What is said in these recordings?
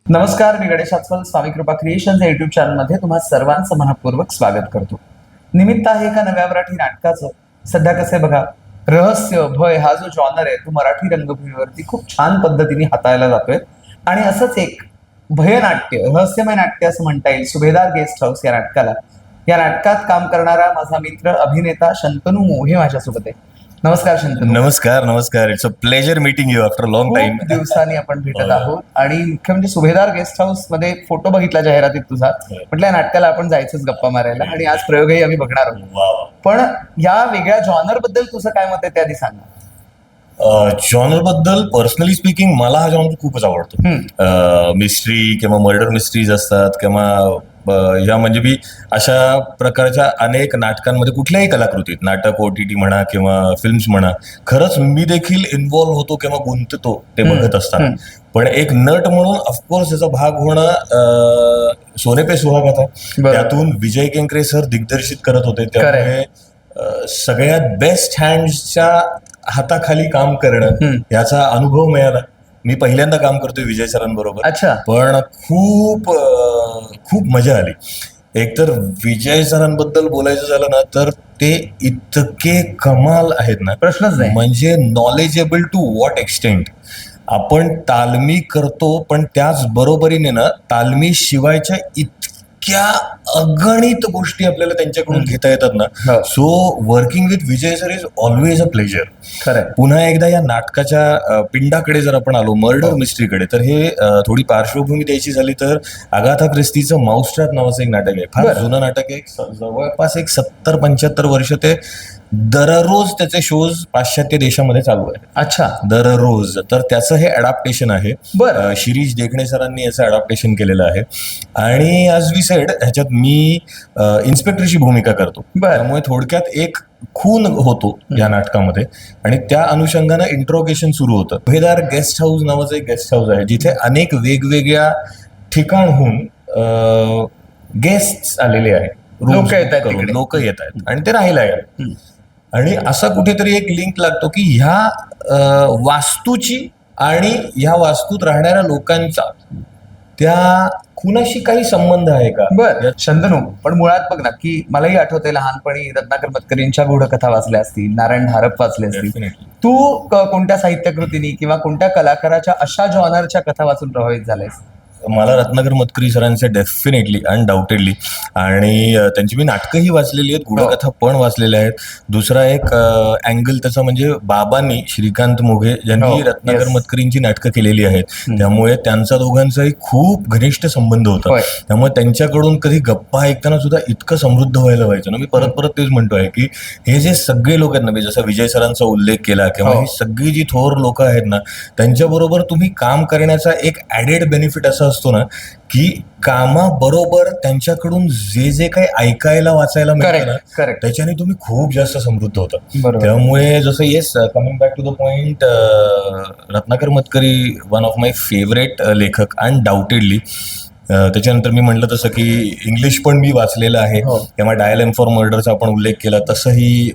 नमस्कार, मी गणेश आजकाल स्वामी कृपा क्रिएशन्स या युट्यूब चॅनलमध्ये तुम्हा सर्वांचं मनपूर्वक स्वागत करतो. निमित्त आहे एका नव्या मराठी नाटकाचं. सध्या कसे बघा, रहस्य भय हा जो जॉनर आहे तो मराठी रंगभूमीवरती खूप छान पद्धतीने हाताळला जातोय. आणि असंच एक भयनाट्य, रहस्यमय नाट्य असं म्हणता येईल सुभेदार गेस्ट हाऊस या नाटकाला. या नाटकात काम करणारा माझा मित्र अभिनेता शंतनू मोहे माझ्यासोबत आहे. नमस्कार शंतनू. नमस्कार. It's a pleasure meeting you after long time. खूप दिवसांनी आपण भेटत आहोत आणि मुख्य म्हणजे सुभेदार गेस्ट हाऊस मध्ये फोटो बघितला जाहिरातीत तुझा, म्हटलं या नाटकाला आपण जायचंच गप्पा मारायला आणि आज प्रयोगही आम्ही बघणार आहोत. पण या वेगळ्या जॉनर बद्दल तुझं काय मत आहे ते आधी सांग. जॉनर बद्दल पर्सनली स्पीकिंग मला हा जॉनर खूपच आवडतो. मिस्ट्री किंवा मर्डर मिस्ट्रीज असतात किंवा या म्हणजे मी अशा प्रकारच्या अनेक नाटकांमध्ये कुठल्याही कलाकृतीत, नाटक OTT म्हणा किंवा फिल्म्स म्हणा, खरंच मी देखील इन्व्हॉल्व्ह होतो किंवा गुंततो ते बघत असताना. पण एक नट म्हणून ऑफकोर्स याचा भाग होणं सोने पे सुहागा, त्यातून विजय केंकरे सर दिग्दर्शित करत होते, त्यामुळे सगळ्यात बेस्ट हँड्सच्या हाताखाली काम करणं याचा अनुभव मिळाला. मी पहिल्यांदा काम करतोय विजय सरांबरोबर. अच्छा. पण खूप मजा आली. एकतर विजय सरांबद्दल बोलायचं झालं ना तर ते इतके कमाल आहेत ना, प्रश्नच नाही. म्हणजे नॉलेजेबल टू व्हॉट एक्सटेंट. आपण तालमी करतो पण त्याच बरोबरीने ना तालमी शिवायच्या इतक्या अगणित गोष्टी आपल्याला त्यांच्याकडून घेता येतात ना. So working with Vijay sir is always a pleasure. खरंय. पुन्हा एकदा या नाटकाच्या पिंडाकडे जर आपण आलो, मर्डर मिस्ट्रीकडे, तर हे थोडी पार्श्वभूमी द्यायची झाली तर अगाथा ख्रिस्तीचं माउसट्रॅप नावाचं एक नाटक आहे. फार जुनं नाटक आहे, जवळपास एक 70-75 वर्ष ते दररोज त्याचे शोज पाश्चात्य देशामध्ये चालू आहे. अच्छा. दररोज. तर त्याचं हे अडॅप्टेशन आहे. शिरीष देखणे सरांनी याचं अडॅप्टेशन केलेलं आहे. आणि ॲज वी सेड, ह्याच्यात मी इन्स्पेक्टरची भूमिका करतो. त्यामुळे थोडक्यात एक खून होतो या नाटकामध्ये आणि त्या अनुषंगानं इंट्रोगेशन सुरू होतं. सुभेदार गेस्ट हाऊस नावाचं एक गेस्ट हाऊस आहे जिथे अनेक वेगवेगळ्या ठिकाणहून गेस्ट आलेले आहेत, लोक येत आहेत आणि ते राहायला आहेत. आणि असा कुठेतरी एक लिंक लागतो की ह्या वास्तूची आणि ह्या वास्तूत राहणाऱ्या लोकांचा त्या खुनाशी काही संबंध आहे का. बरं शंतनू, पण मुळात बघ ना की मलाही आठवतंय लहानपणी रत्नाकर मतकरींच्या गूढकथा वाचल्या असतील, नारायण धारप वाचले असतील. तू कोणत्या साहित्यकृतींनी किंवा कोणत्या कलाकाराच्या अशा जॉनरच्या कथा वाचून प्रभावित झालायस? मला रत्नाकर मतकरी सरांचे डेफिनेटली अनडाऊटेडली, आणि त्यांची मी नाटकंही वाचलेली आहेत, गूढकथा पण वाचलेल्या आहेत. दुसरा एक अँगल त्याचा म्हणजे बाबांनी, श्रीकांत मोघे यांनी रत्नाकर मतकरींची नाटकं केलेली आहेत, त्यामुळे त्यांचा दोघांचाही खूप घनिष्ठ संबंध होता. त्यामुळे त्यांच्याकडून कधी गप्पा ऐकताना सुद्धा इतकं समृद्ध व्हायला व्हायचं ना. मी परत तेच म्हणतोय की हे जे सगळे लोक आहेत ना, जसा विजय सरांचा उल्लेख केला किंवा ही सगळी जी थोर लोक आहेत ना, त्यांच्याबरोबर तुम्ही काम करण्याचा एक ऍडेड बेनिफिट असा असतो ना की कामाबरोबर त्यांच्याकडून जे काही ऐकायला वाचायला मिळतं ना, त्याच्याने तुम्ही खूप जास्त समृद्ध होता. त्यामुळे जसं yes, coming back to the point, Ratnakar Matkari one of my favourite लेखक अनडाऊटेडली. त्याच्यानंतर मी म्हटलं तसं की इंग्लिश पण मी वाचलेलं आहे किंवा डायल एम फॉर मर्डरचा आपण उल्लेख केला, तसंही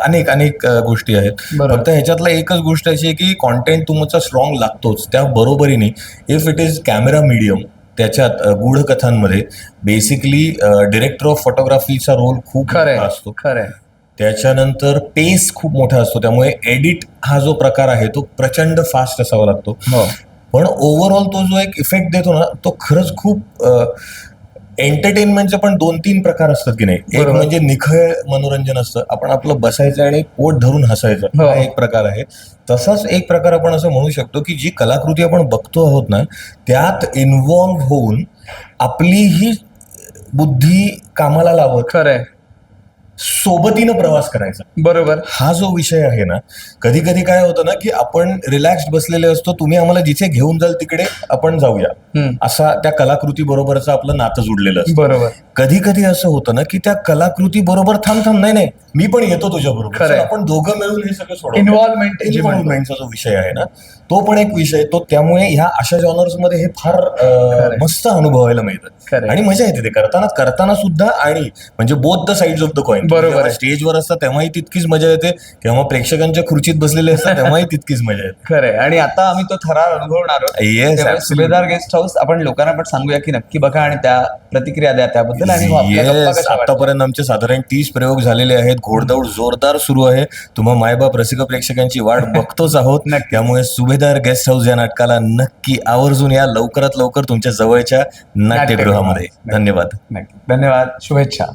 अनेक गोष्टी आहेत. फक्त ह्याच्यातला एकच गोष्ट अशी आहे की कॉन्टेंट तुमचा स्ट्रॉंग लागतोच, त्या बरोबरीने if it is camera medium, त्याच्यात गूढकथांमध्ये बेसिकली डिरेक्टर ऑफ फोटोग्राफीचा रोल खूप मोठा असतो. त्याच्यानंतर पेस खूप मोठा असतो, त्यामुळे एडिट हा जो प्रकार आहे तो प्रचंड फास्ट असावा लागतो. पण ओव्हरऑल तो जो एक इफेक्ट देतो ना, तो खरंच खूप एंटरटेनमेंटचे पण 2-3 प्रकार असतात की नाही. एक म्हणजे निखळ मनोरंजन असतं, आपण आपलं बसायचं आणि पोट धरून हसायचं, हा एक प्रकार आहे. तसाच एक प्रकार आपण असं म्हणू शकतो की जी कलाकृती आपण बघतो आहोत ना, त्यात इन्व्हॉल्व्ह होऊन आपली ही बुद्धी कामाला लावत सोबतीनं प्रवास करायचा. बरोबर. हा जो विषय आहे ना, कधी कधी काय होतं ना की आपण रिलॅक्स्ड बसलेले असतो, तुम्ही आम्हाला जिथे घेऊन जाल तिकडे आपण जाऊया, असा त्या कलाकृती बरोबरचं आपलं नातं जुडलेलं असतं. बरोबर. कधी कधी असं होतं ना की त्या कलाकृती बरोबर थांब नाही मी पण येतो तुझ्या बरोबर, खरंय. आपण दोघं मिळून हे सगळं सोडवू. Involvement जी म्हणतो. इन्व्हॉल्वमेंटचा जो विषय आहे ना तो पण एक विषय, तो त्यामुळे ह्या अशा जॉनर्स मध्ये हे फार खरंय. मस्त अनुभवायला मिळतं खरंय. आणि मजा येते ते करताना सुद्धा. आणि म्हणजे both the sides of the coin, बरोबर आहे. स्टेजवर असतात तेव्हाही तितकीच मजा येते, किंवा प्रेक्षकांच्या खुर्चीत बसलेले असतात तेव्हाही तितकीच मजा येते. खरंय. आणि आता आम्ही तो थरार अनुभवणार आहोत. Yes, त्यामुळे absolutely. सुभेदार गेस्ट हाऊस आपण लोकांना पण सांगूया की नक्की बघा आणि त्या प्रतिक्रिया द्या त्याबद्दल. आणि मग आपल्या गप्पा येस, कशा वाटल्या. आतापर्यंत आमचे साधारण 30 प्रयोग झालेले आहेत. घोडदौड जोरदार सुरू आहे. तुम्हा मायबाप रसिक प्रेक्षकांची वाट बघतोच आहोत. नक्की. त्यामुळे सुभेदार गेस्ट हाऊस या नाटकाला नक्की आवर्जून या, लवकरात लवकर तुमच्या जवळच्या नाट्यगृहामध्ये. धन्यवाद. नक्की. धन्यवाद. शुभेच्छा.